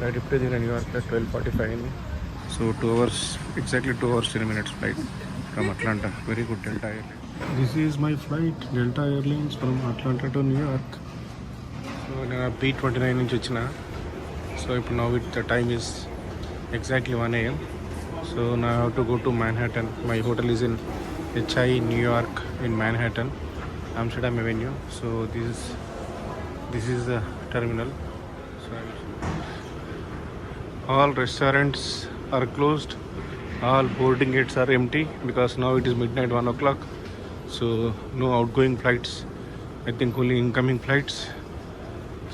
Flight ఇప్పుడే దిగిన New York 12:45 అయింది. So 2 hours, exactly 2 hours 10 minutes flight from Atlanta. Very good Delta Airlines. This is my flight, Delta Airlines from Atlanta to New York. So నేను P29 నుంచి వచ్చిన. So ఇప్పుడు now the time is exactly 1 a.m. So now I have to go to Manhattan. My hotel is in HI New York in Manhattan, Amsterdam Avenue. So this is the terminal. So all restaurants are closed, all boarding gates are empty because now it is midnight, 1 o'clock. So no outgoing flights, I think only incoming flights.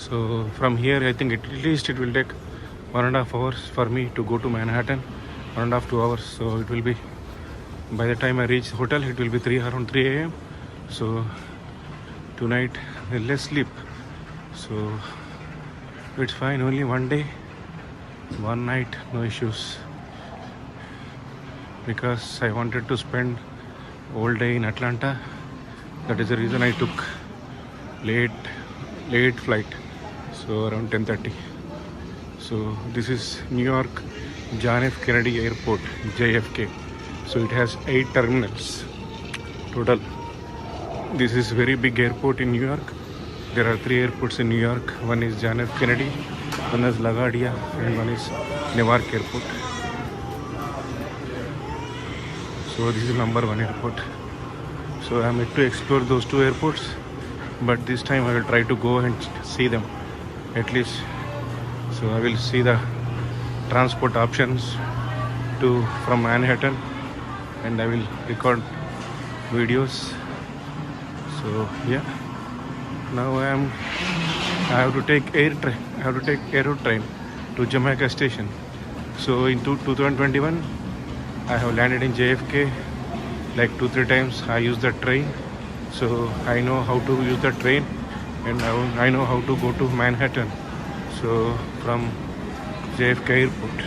So from here I think at least it will take 1.5 hours for me to go to Manhattan. 1.5 2 hours. So it will be, by the time I reach the hotel it will be around 3 a.m. So tonight less sleep. So it's fine, only one day, one night, no issues, because I wanted to spend all day in Atlanta. That is the reason I took late flight, so around 10:30. So this is New York John F. Kennedy Airport, JFK. So it has 8 terminals total. This is very big airport in New York. There are 3 airports in New York. One is John F. Kennedy, one is LaGuardia, and one is Newark Airport. So this is number 1 airport. So I am yet to explore those 2 airports, but this time I will try to go and see them at least. So I will see the transport options from Manhattan, and I will record videos. So yeah, now I have to take AirTrain. I have to take AirTrain to Jamaica Station. So in 2021 I have landed in JFK like 2-3 times. I use the train, so I know how to use the train, and I know how to go to Manhattan. So from JFK Airport.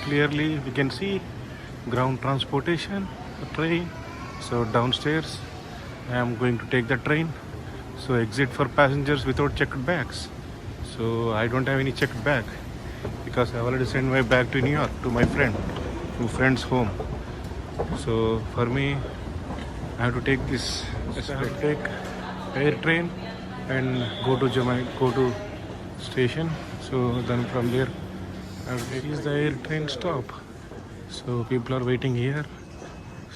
Clearly we can see ground transportation, a train. So downstairs I am going to take the train. So exit for passengers without checked bags. So I don't have any checked bag because I already sent my bag to New York to my friend's home. So for me I have to take this. I have to take AirTrain and go to station. So then from there this is the AirTrain stop. So people are waiting here.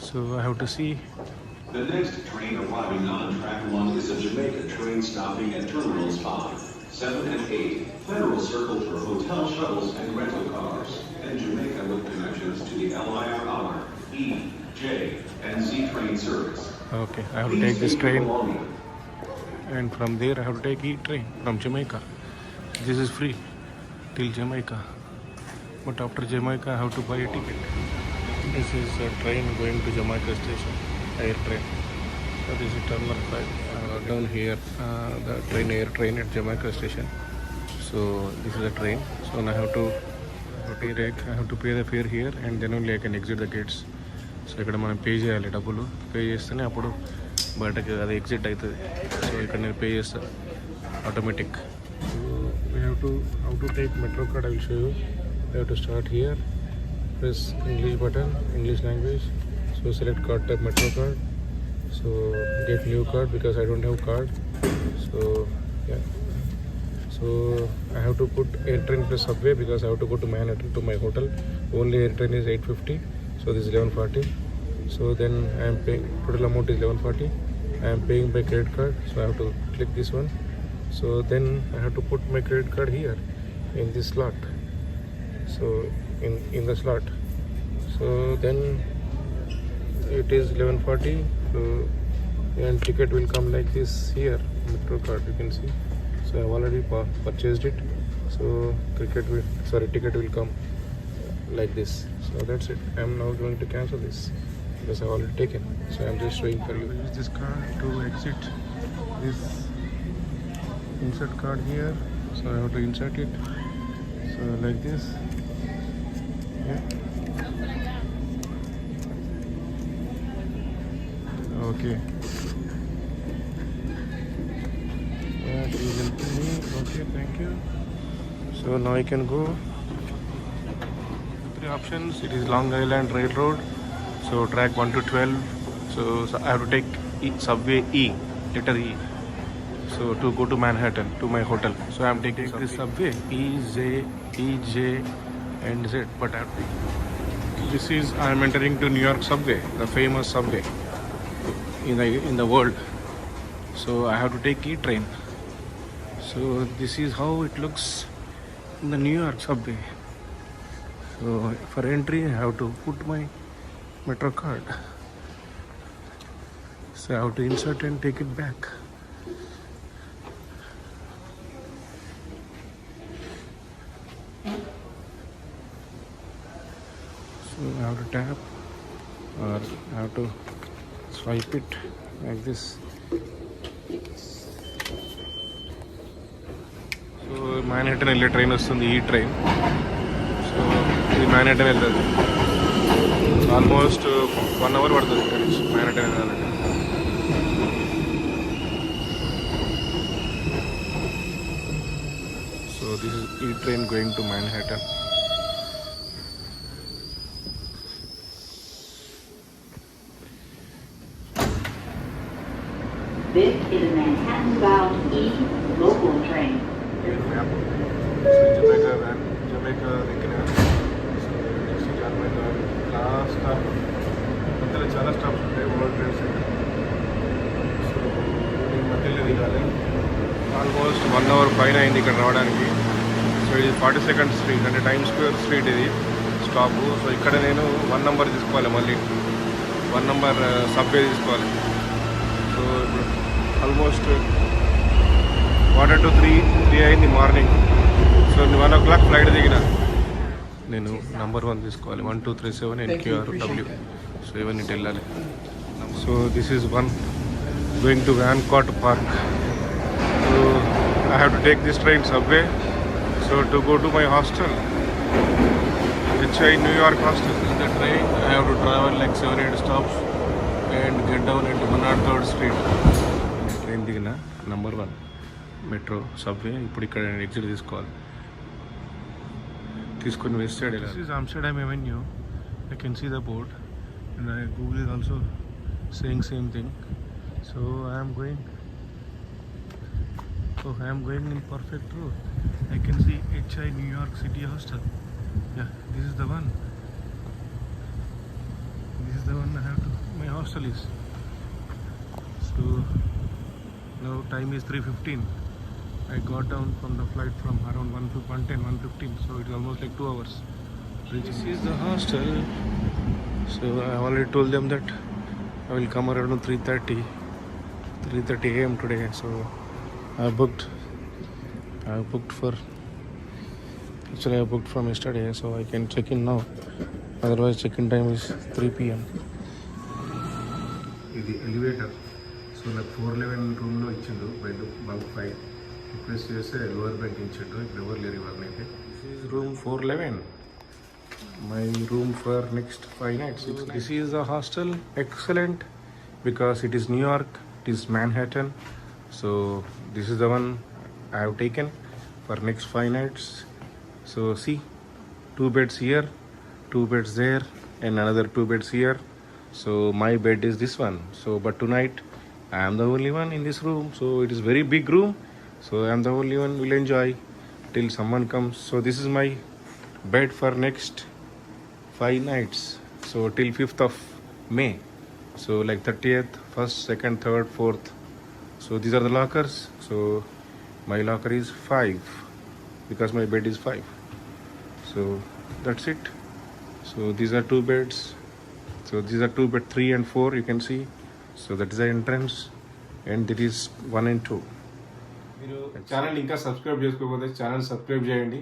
So I have to see. The next train arriving on track 1 is a Jamaica train stopping at terminals 5, 7 and 8, Federal Circle for hotel shuttles and rental cars, and Jamaica with connections to the LIRR, E, J, and Z train service. Okay, I have to take this train, and from there I have to take E-train from Jamaica. This is free till Jamaica, but after Jamaica I have to buy a ticket. This is a train going to Jamaica Station, AirTrain. So this is terminal 5. Down here, the AirTrain at Jamaica Station. So this is a train. So now I have to pay the fare here, and then only I can exit the gates. So ఇక్కడ మనం pay చేయాలి, డబ్బులు pay చేస్తేనే అప్పుడు బయటకి అది exit అవుతుంది. So ఇక్కడ నేను పే చేస్తాను automatic. So we have to how to take metro card. I will show you. You have to start here, press English button, English language. So select card type, metro card. So get new card because I don't have card. So yeah, so I have to put AirTrain plus Subway because I have to go to Manhattan to my hotel. Only AirTrain is 850, so this is 1140. So then I am paying, total amount is 1140. I am paying by credit card, so I have to click this one. So then I have to put my credit card here in this slot. So in the slot. So then it is 1140. So and ticket will come like this here, metro card, you can see. So I have already purchased it. So ticket will come like this. So that's it. I am now going to cancel this because I have already taken. So I am just showing for you. Use this card to exit. This insert card here. So I have to insert it. So like this. Yeah. Okay. Yeah, she is helping me. Okay, thank you. So now I can go. 3 options. It is Long Island Railroad. So track 1 to 12. So I have to take subway E, letter E. So to go to Manhattan, to my hotel. So I am taking this subway E, J, and Z. But this is I am entering to New York Subway, the famous subway in the world. So I have to take AirTrain. So this is how it looks in the New York Subway. So for entry, I have to put my Metro card. So I have to insert and take it back. So I have to tap or I have to swipe it like this. So Manhattan వెళ్ళే train వస్తుంది ఈ train. So ఇది Manhattan వెళ్తుంది. Almost 1 hour పడుతుంది ఇక్కడ నుంచి Manhattan వెళ్ళాలంటే. So this is AirTrain going to Manhattan. This is a Manhattan-bound E local train. Jamaica దగ్గర నెక్స్ట్ జార్మైకా లాస్ట్ స్టాప్ మధ్యలో చాలా స్టాప్స్ ఉంటాయి వరల్డ్ ట్రేడ్ సెంటర్. సో ఈ మధ్యలో దిగాలి. ఆల్మోస్ట్ 1 hour పైన అయింది ఇక్కడ రావడానికి. సో ఇది 42nd స్ట్రీట్ అంటే టైమ్ స్క్వేర్ స్ట్రీట్ ఇది స్టాపు. సో ఇక్కడ నేను 1 number తీసుకోవాలి, మళ్ళీ 1 number సబ్వే తీసుకోవాలి. సో ఇప్పుడు ఆల్మోస్ట్ 2:45 అయింది మార్నింగ్. సో 1 o'clock ఫ్లైట్ దిగిన. నేను నంబర్ 1 తీసుకోవాలి, 1237 NQRW. సో ఇవన్నీ వెళ్ళాలి. So this is 1 going to వ్యాన్కాట్ park. So I have to take this train subway so to go to my hostel, HI New York hostel. The train I have to travel like 7-8 stops and get down into 103rd Street. Train దిగిన number 1 metro subway. ఇప్పుడు ఇక్కడ exit తీసుకోవాలి, తీసుకొని west side వెళ్ళాలి. This is Amsterdam Avenue. I can see the board and Google is also saying same thing. So I am going in perfect road. I can see HI New York City Hostel. Yeah, this is the one. I have to, my hostel is. So now time is 3:15. I got down from the flight from around 1:15. So it's almost like 2 hours. This is the hostel. So I already told them that I will come around 3:30 a.m. today. So I booked for, actually I booked from yesterday, so I can check in now. Otherwise check-in time is 3 p.m. ఇది elevator. So నాకు 411 రూమ్లో ఇచ్చిండు bed, bunk 5. Request చేస్తే lower bed ఇచ్చిండు. ఇప్పుడు ఎవరు లేరు ఇవన్నైతే. This is room 411, my room for next 5 nights. This is the hostel, excellent, because it is New York, it is Manhattan. So this is the one I have taken for next 5 nights. So see, 2 beds here, 2 beds there, and another 2 beds here. So my bed is this one. So but tonight I am the only one in this room. So it is very big room. So I am the only one will enjoy till someone comes. So this is my bed for next 5 nights. So till 5th of May. So like 30th, 1st, 2nd, 3rd, 4th. So these are the lockers. So my locker is 5 because my bed is 5. So that's it. So these are 2 beds. So these are 2 bed 3 and 4, you can see. So that is the entrance and that is 1 and 2. మీరు channel ఇంకా subscribe చేసుకోకపోతే channel subscribe చేయండి,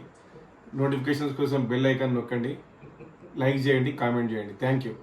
notifications కోసం bell icon నొక్కండి, like చేయండి, comment చేయండి. Thank you.